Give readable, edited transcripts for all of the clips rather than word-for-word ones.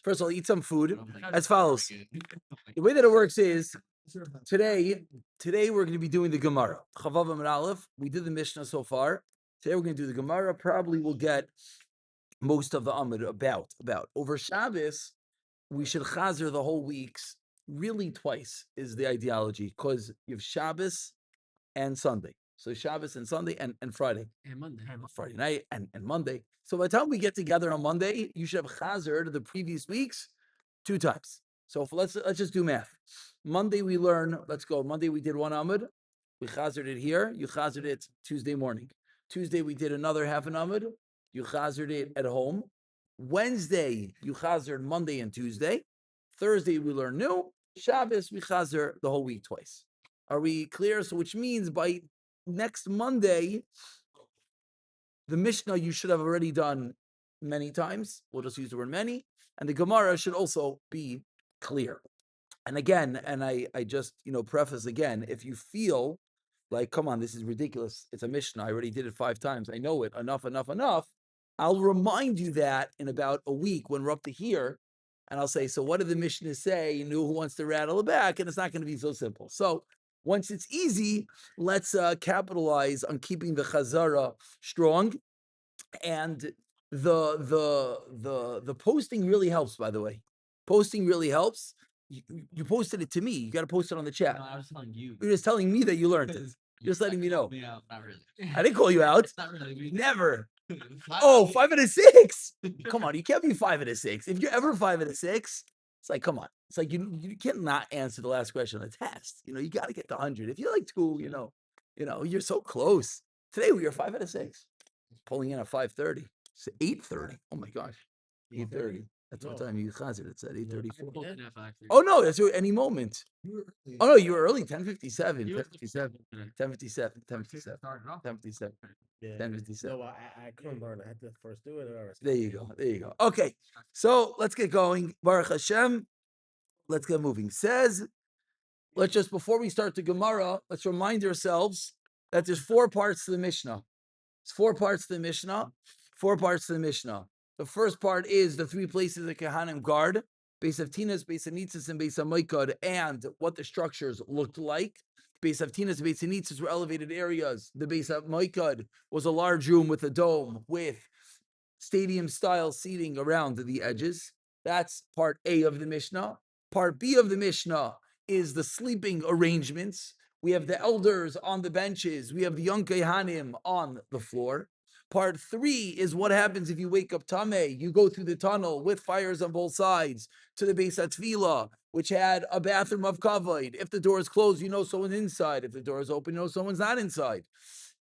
First of all, eat some food as follows. The way that it works is today we're going to be doing the Gemara. Chavav Amud Aleph. We did the Mishnah so far. Today we're going to do the Gemara. Probably we'll get most of the Amud about. Over Shabbos, we should chazer the whole weeks really twice is the ideology because you have Shabbos and Sunday. So Shabbos and Sunday and Friday. And Monday. Friday night and Monday. So by the time we get together on Monday, you should have chazer the previous weeks 2 times. So let's just do math. Monday we learn, let's go. Monday we did 1 Amud. We chazered it here. You chazered it Tuesday morning. Tuesday we did another half an Amud. You chazered it at home. Wednesday you chazered Monday and Tuesday. Thursday we learn new. Shabbos we chazer the whole week twice. Are we clear? So which means by next Monday, the Mishnah you should have already done many times. We'll just use the word many. And the Gemara should also be clear. And again, and I just, preface again, if you feel like, come on, this is ridiculous. It's a Mishnah. I already did it 5 times. I know it. Enough. I'll remind you that in about a week when we're up to here. And I'll say, so what did the Mishnah say? Who wants to rattle it back? And it's not going to be so simple. So once it's easy, let's capitalize on keeping the Chazara strong. And the posting really helps, by the way. Posting really helps. You posted it to me. You got to post it on the chat. No, I was telling you. You're just telling me that you learned it. You're just letting me know. Yeah, not really. I didn't call you out. Not really. Never. Oh, 5 out of 6. Come on, you can't be 5 out of 6. If you're ever 5 out of 6, it's like, come on. It's like you can't not answer the last question on the test. You got to get to 100. If you're like 2, you're so close. Today we are 5 out of 6. Pulling in at 5:30. It's 8:30. Oh my gosh. 8:30. That's what time you chazer. It's at 8:34. Oh no, that's any moment. Oh no, you were early. 10:57. 10:57. 10:57. 10:57. 10:57. 10:57. No, I couldn't learn. I had to first do it. There you go. Okay, so let's get going. Baruch Hashem. Let's get moving. Before we start the Gemara, let's remind ourselves that there's 4 parts to the Mishnah. It's 4 parts to the Mishnah. 4 parts to the Mishnah. The first part is the 3 places the Kohanim guard: Beis Avtinas, Beis Hanitzis, and Beis Hamoikad, and what the structures looked like. Beis Avtinas, Beis Hanitzis were elevated areas. The Beis Hamoikad was a large room with a dome with stadium-style seating around the edges. That's part A of the Mishnah. Part B of the Mishnah is the sleeping arrangements. We have the elders on the benches. We have the young Kohanim on the floor. Part 3 is what happens if you wake up Tameh. You go through the tunnel with fires on both sides to the Beis HaTfilah, which had a bathroom of kavod. If the door is closed, you know someone's inside. If the door is open, you know someone's not inside.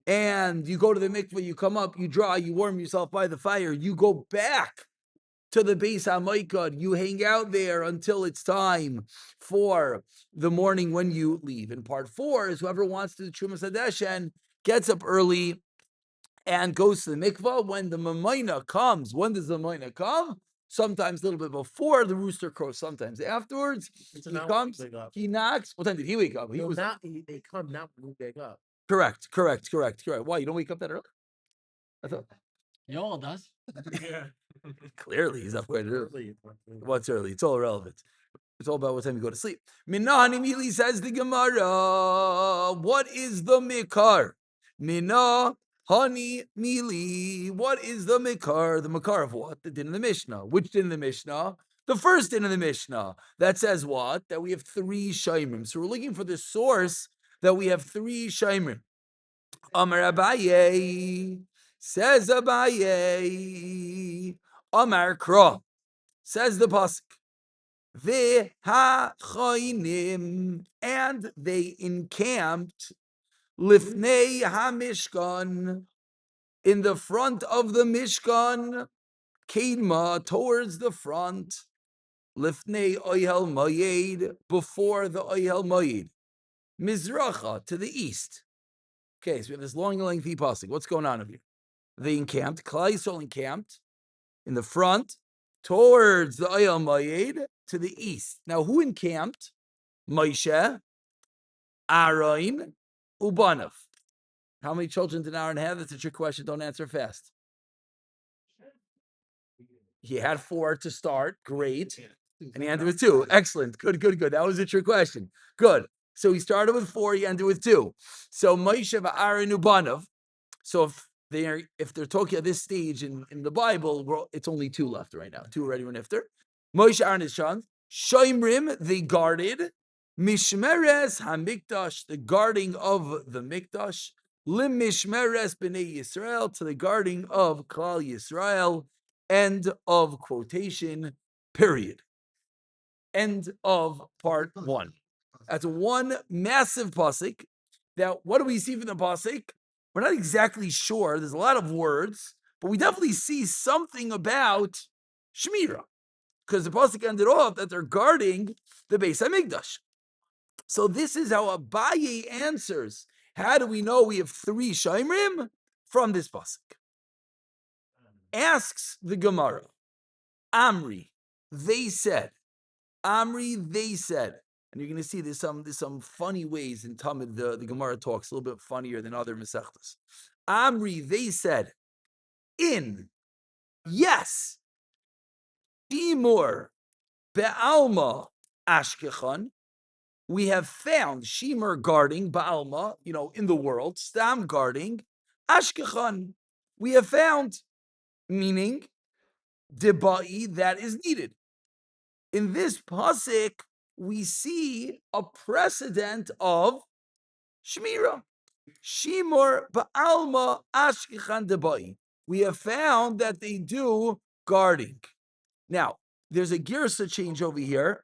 And you go to the mikveh, you come up, you dry, you warm yourself by the fire. You go back to the Beis HaMoikad. You hang out there until it's time for the morning when you leave. And part 4 is whoever wants to do Trumas Hadeshen gets up early and goes to the mikvah. When the Mamayna comes, when does the Mamayna come? Sometimes a little bit before the rooster crows, sometimes afterwards. So he now comes, wake up. he knocks. What time did he wake up? They come now. We wake up. Correct. Why, you don't wake up that early? I thought Yoel does. Yeah. clearly he's up quite early. What's early? It's all irrelevant. It's all about what time you go to sleep. Minah immediately says the Gemara. What is the mikar? Minah Hani Mili. What is the Makar? The Makar of what? The din of the Mishnah. Which din of the Mishnah? The first din of the Mishnah. That says what? That we have 3 shaimim. So we're looking for the source that we have 3 shaimim. Amar Abaye. Says Abaye. Amar Kra. Says the pasuk. Ve'hachainim. And they encamped Lifnei HaMishkan, in the front of the Mishkan, Kedma, towards the front, Lifnei Oyhel Moyed, before the Oyhel Moyed, Mizracha, to the east. Okay, so we have this long, lengthy pasuk. What's going on over here? They encamped, Klal Yisrael encamped, in the front, towards the Oyhel Moyed, to the east. Now, who encamped? Moshe, Aaron, Ubanav. How many children did Aaron have? That's a trick question. Don't answer fast. he had 4 to start. Great. And he ended with 2. Excellent. Good. That was a trick question. Good. So he started with 4, he ended with 2. So Moshe v'Aaron Ubanov. So if they're talking at this stage in the Bible, it's only 2 left right now. 2 already were nifter. Moshe Aaron his sons. Shoimrim, they guarded. Mishmeres Hamikdash, the guarding of the Mikdash. Lim Mishmeres B'nei Yisrael, to the guarding of Klal Yisrael. End of quotation, period. End of part 1. That's one massive pasuk. Now, what do we see from the pasuk? We're not exactly sure. There's a lot of words, but we definitely see something about Shmira, because the pasuk ended off that they're guarding the Beis Hamikdash. So this is how Abaye answers. How do we know we have 3 Shomrim? From this pasuk. Asks the Gemara, Amri, they said. Amri, they said. And you're going to see there's some funny ways in Tamid, the Gemara talks a little bit funnier than other Masechtas. Amri, they said, yes, Shimur Be'alma Ashkechan, we have found Shimur guarding Ba'alma, in the world, Stam guarding Ashkechan. We have found, meaning Deba'i, that is needed. In this pasuk, we see a precedent of Shmira. Shimur Ba'alma Ashkechan Deba'i. We have found that they do guarding. Now, there's a girsa change over here.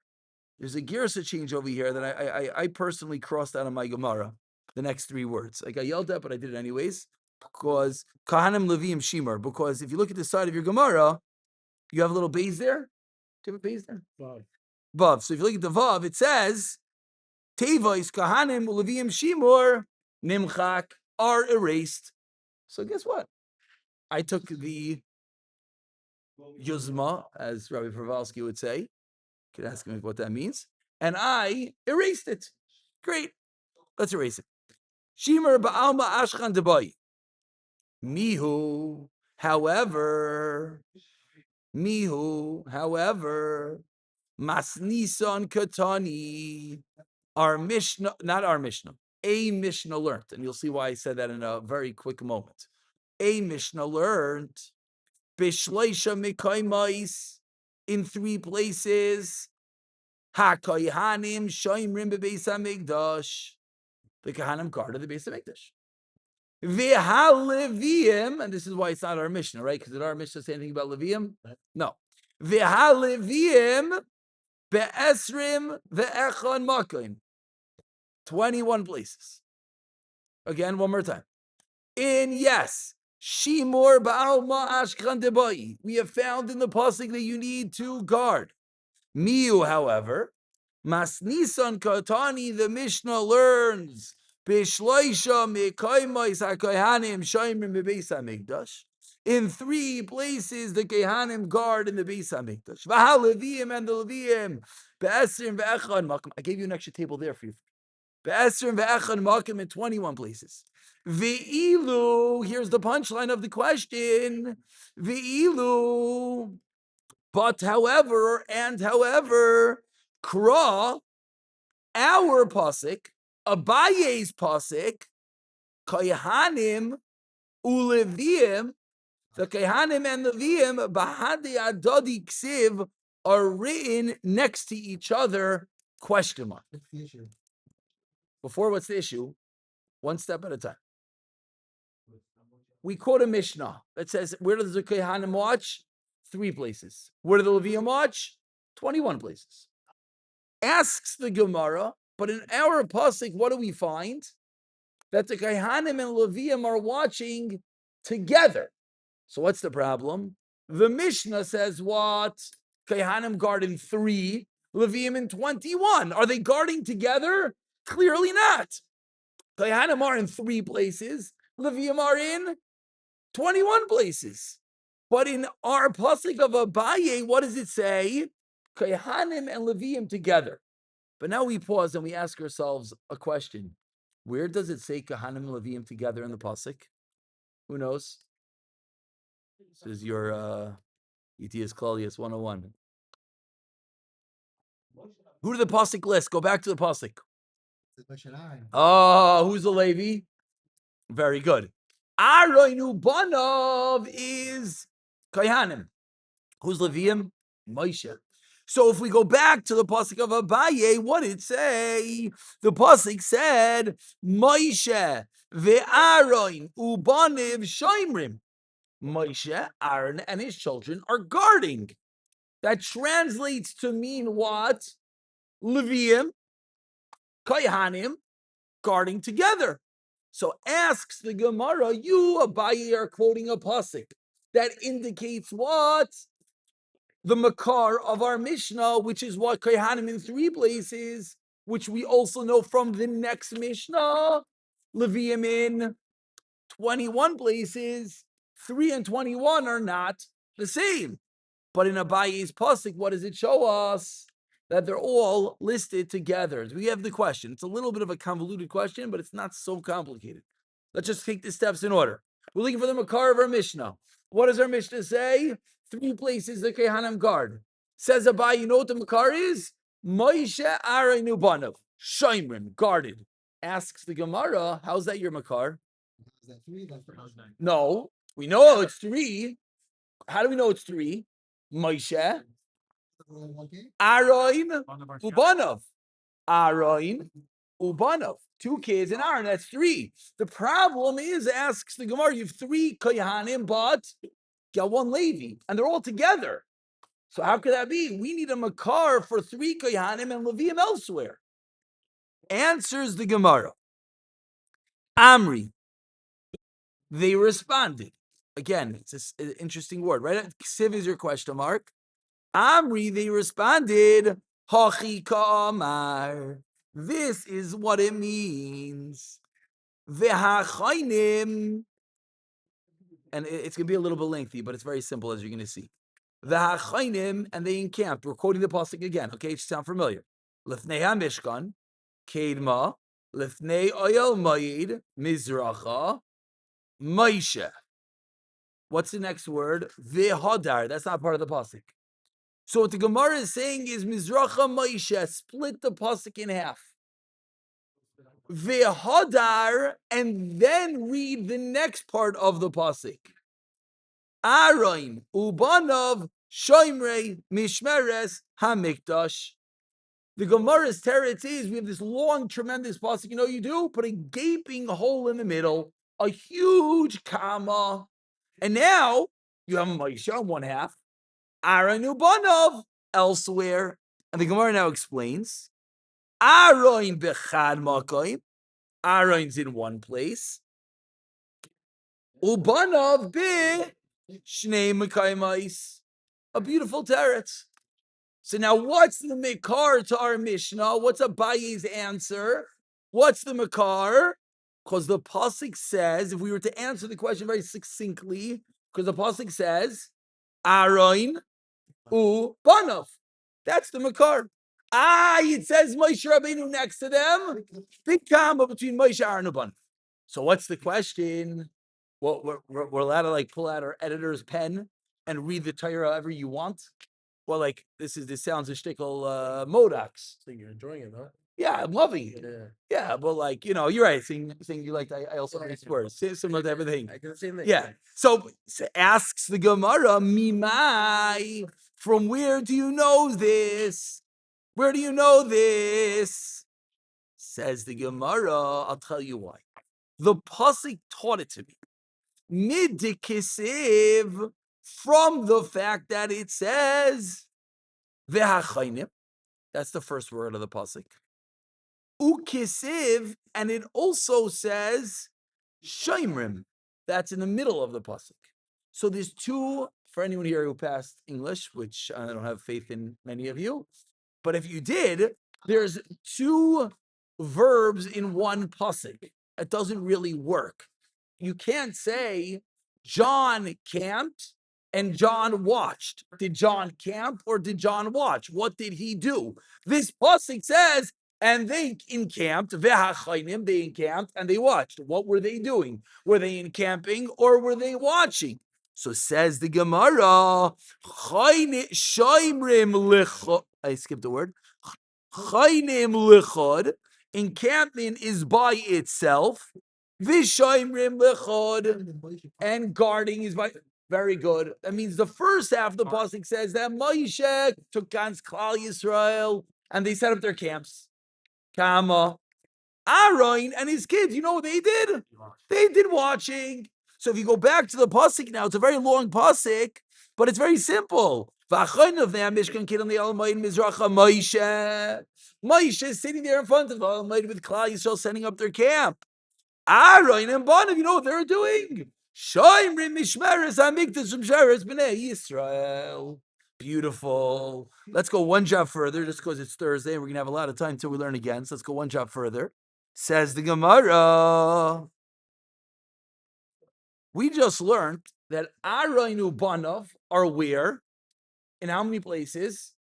That I personally crossed out of my Gemara, the next 3 words. I got yelled at, but I did it anyways. Because Kahanim Leviim Shimur. Because if you look at the side of your Gemara, you have a little base there. Do you have a base there? Vav. So if you look at the Vav, it says, Tevois Kahanim Leviim Shimur Nimchak are erased. So guess what? I took the Yuzma, as Rabbi Pravalsky would say. You could ask him what that means. And I erased it. Great. Let's erase it. Shimur Ba'alma Ashkan Debai. Mihu, however, Masnison Katani, our Mishnah, not our Mishnah, a Mishnah learned. And you'll see why I said that in a very quick moment. A Mishnah learned, Bishleisha Mikaimais, in 3 places, HaKoyhanim Shoimrim Bebeis HaMikdash, the Kahanim guarded the Beis HaMikdash. V'ha-Leviim, and this is why it's not our Mishnah, right? Because did our Mishnah say anything about Leviim? No. V'ha-Leviim be'esrim ve'echon makim. 21 places. Again, one more time. Shimur ba'alma ashkan debai. We have found in the pasuk that you need to guard. Miu, however, Masnisan Katani, the Mishnah learns, Bishloisha Mekaimais HaKohanim Shoimrim Bebeis HaMikdash. In 3 places, the Kohanim guard in the Beis HaMikdash. V'ha-Leviim and the Leviim. Be'esrim ve'echad makim. I gave you an extra table there for you. Be'esrim ve'echad makim in 21 places. Ve'ilu, here's the punchline of the question. Ve'ilu. But however, Kra, our pasuk, Abaye's pasuk, Kohanim uleviim, the Kohanim and Leviim, Bahadi Adodi Ksiv, are written next to each other, question mark. Before, what's the issue? One step at a time. We quote a Mishnah that says, where does the Kohanim watch? 3 places. Where do the Levium watch? 21 places. Asks the Gemara, but in our pasuk, what do we find? That the Kohanim and Levium are watching together. So what's the problem? The Mishnah says what? Kohanim guard in 3, Levium in 21. Are they guarding together? Clearly not. Kohanim are in 3 places. Levium are in 21 places. But in our pasuk of Abaye, what does it say? Kohanim and Levium together. But now we pause and we ask ourselves a question. Where does it say Kohanim and Levium together in the pasuk? Who knows? This is your ETS Claudius 101. Who did the pasuk list? Go back to the pasuk. Oh, who's the Levi? Very good. Aroinu Banov is Kohanim. Who's Levium? Moshe. So if we go back to the pasuk of Abaye, what did it say? The pasuk said Moshe ve'Aaron ubaniv shoimrim. Moshe, Aaron, and his children are guarding. That translates to mean what? Levium, Kohanim, guarding together. So asks the Gemara, you, Abaye, are quoting a pasuk that indicates what? The makar of our Mishnah, which is what Kohanim in 3 places, which we also know from the next Mishnah, Levium in 21 places, 3 and 21 are not the same. But in Abaye's pasuk, what does it show us? That they're all listed together. We have the question. It's a little bit of a convoluted question, but it's not so complicated. Let's just take the steps in order. We're looking for the makar of our Mishnah. What does our Mishnah say? 3 places the Kehanim guard. Says Abaye, you know what the makar is? Moshe Aaron Ubanov, Shoimrim, guarded. Asks the Gemara, how's that your makar? No, we know it's 3. How do we know it's 3? Moshe, Aaron, Ubanov. Aaron, Ubanov. 2 kids and Aaron, that's 3. The problem is, asks the Gemara, you have 3 Kohanim, but you got 1 Levi, and they're all together. So how could that be? We need a makar for 3 Kohanim and Leviim elsewhere. Answers the Gemara. Amri. They responded. Again, it's an interesting word, right? Ksiv is your question mark. Amri, they responded, Hachi ka'amar. This is what it means. V'hachainim. And it's going to be a little bit lengthy, but it's very simple, as you're going to see. V'hachainim, and they encamped. We're quoting the pasuk again, okay? It should sound familiar. Lefnei ha-mishkan, kedma, lefnei oyel mayid, mizracha, Moshe. What's the next word? V'hodar. That's not part of the pasuk. So what the Gemara is saying is Mizracha Moshe, split the pasuk in half. V'hodar, and then read the next part of the pasuk. Aaron ubanov shoimrei mishmeres hamikdash. The Gemara's teretz is we have this long, tremendous pasuk. You know what you do? Put a gaping hole in the middle, a huge comma, and now you have Moshe on one half, Aaron ubanov elsewhere. And the Gemara now explains, Aaron bechad makoim, Aaron's in one place, ubanov be shnei mekaimais, a beautiful teretz. So now what's the makar to our Mishnah? What's Abaye's answer? What's the makar? Because the pasuk says, if we were to answer the question very succinctly, because the pasuk says, Aaron Banov. That's the makar. It says Moshe Rabbeinu next to them. Big comma between Moshe, Aaron, and Banov. So what's the question? Well, we're allowed to pull out our editor's pen and read the Torah however you want. Well, this sounds a shtickle modax. So you're enjoying it, huh? Yeah, I'm loving it. Yeah, but you're right. Saying you liked, I also mixed words. Similar to everything. I can say that. Yeah. So asks the Gemara, Mimai, from where do you know this? Where do you know this? Says the Gemara, I'll tell you why. The pasuk taught it to me. Midikisiv, from the fact that it says V'hachainim. That's the first word of the pasuk. Ukisiv, and it also says Shoimrim. That's in the middle of the pasuk. So there's 2, for anyone here who passed English, which I don't have faith in many of you, but if you did, there's 2 verbs in one pasuk. It doesn't really work. You can't say John camped and John watched. Did John camp or did John watch? What did he do? This pasuk says, and they encamped, they encamped and they watched. What were they doing? Were they encamping or were they watching? So says the Gemara, Shoimrim lichod. I skipped a word. Chaynim lichod. Encampment is by itself. Vishoimrim lichod. And guarding is by. Very good. That means the first half of the pasuk says that Moshe took God's Klal Yisrael and they set up their camps. Kama. Aaron and his kids, you know what they did? They did watching. So if you go back to the pasuk now, it's a very long pasuk, but it's very simple. Moshe is sitting there in front of the Almighty with Klal Yisrael setting up their camp. Aaron and Banav, you know what they're doing? Shoimrim mishmeres hamikdash mishmeres b'nei Yisrael. Beautiful. Let's go one job further, just because it's Thursday. We're gonna have a lot of time till we learn again. So let's go one job further. Says the Gemara. We just learned that Aaron and Banav are where? In how many places?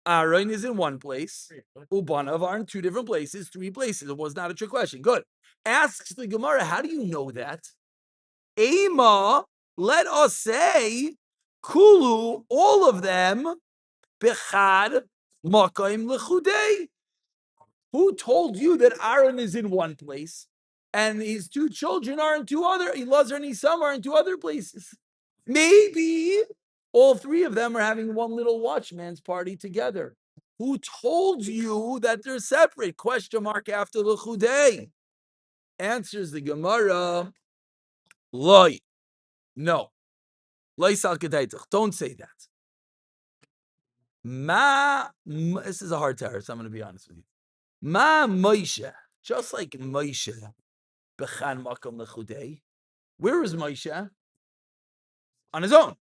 Aaron is in one place. Ubanav are in two different places, three places. It was not a trick question. Good. Asks the Gemara, how do you know that? Ema, let us say, Kulu, all of them, Bechad, Makaim Lechudei. Who told you that Aaron is in one place and his two children are in two other, Elazar and Isam are in two other places? Maybe all three of them are having one little watchman's party together. Who told you that they're separate? Question mark after the Chudei. Answers the Gemara. Loi. No. Loi sal kedaitach. Don't say that. This is a hard terror, so I'm going to be honest with you. Ma Moshe. Just like Moshe. Bechan makom lechudei. Where is Moshe? On his own.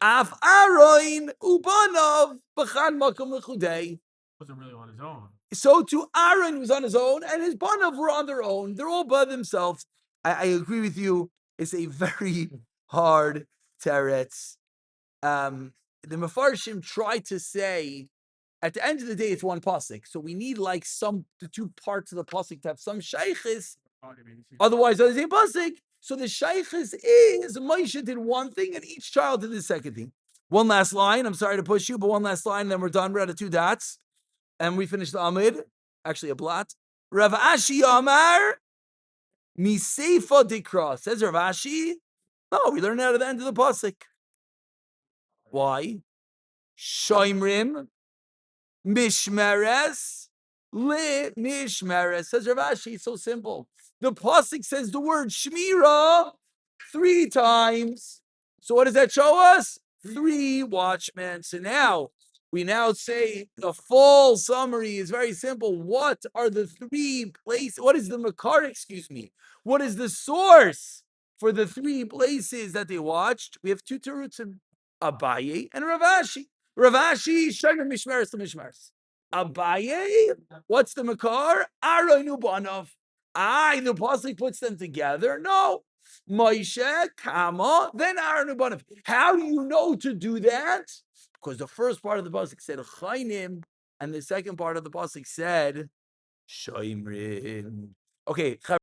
Af Aaron ubanav bechan makom lechudei. Wasn't really on his own. So to Aaron was on his own, and his banav were on their own. They're all by themselves. I agree with you. It's a very hard teretz. The Mefarshim try to say, at the end of the day, it's one pasuk. So we need like the two parts of the pasuk to have some shaykhis. Otherwise, it's a pasuk. So the shaykhis is Moshe did one thing and each child did the second thing. One last line. I'm sorry to push you, but one last line, and then we're done. We're at 2 dots. And we finish the Amid. Actually, a blot. Rav Ashi Amar Miseifa Dikra. Says Rav Ashi. No, we learned out of the end of the pasuk. Why? Shoimrim Mishmeres Li Mishmeres. Says Rav Ashi. It's so simple. The pasuk says the word Shmira 3 times. So what does that show us? 3 watchmen. So now we say the full summary is very simple. What are the 3 places? What is the makar? Excuse me. What is the source for the 3 places that they watched? We have 2 terutzim, Abaye and Rav Ashi. Rav Ashi, Shomer Mishmeres to Mishmeres. Abaye, what's the makar? Aaron Ubanov. The pasuk puts them together. No. Moshe, Kama, then Aaron Ubanov. How do you know to do that? Because the first part of the pasuk said Chaynim, and the second part of the pasuk said Shoimrim. Okay.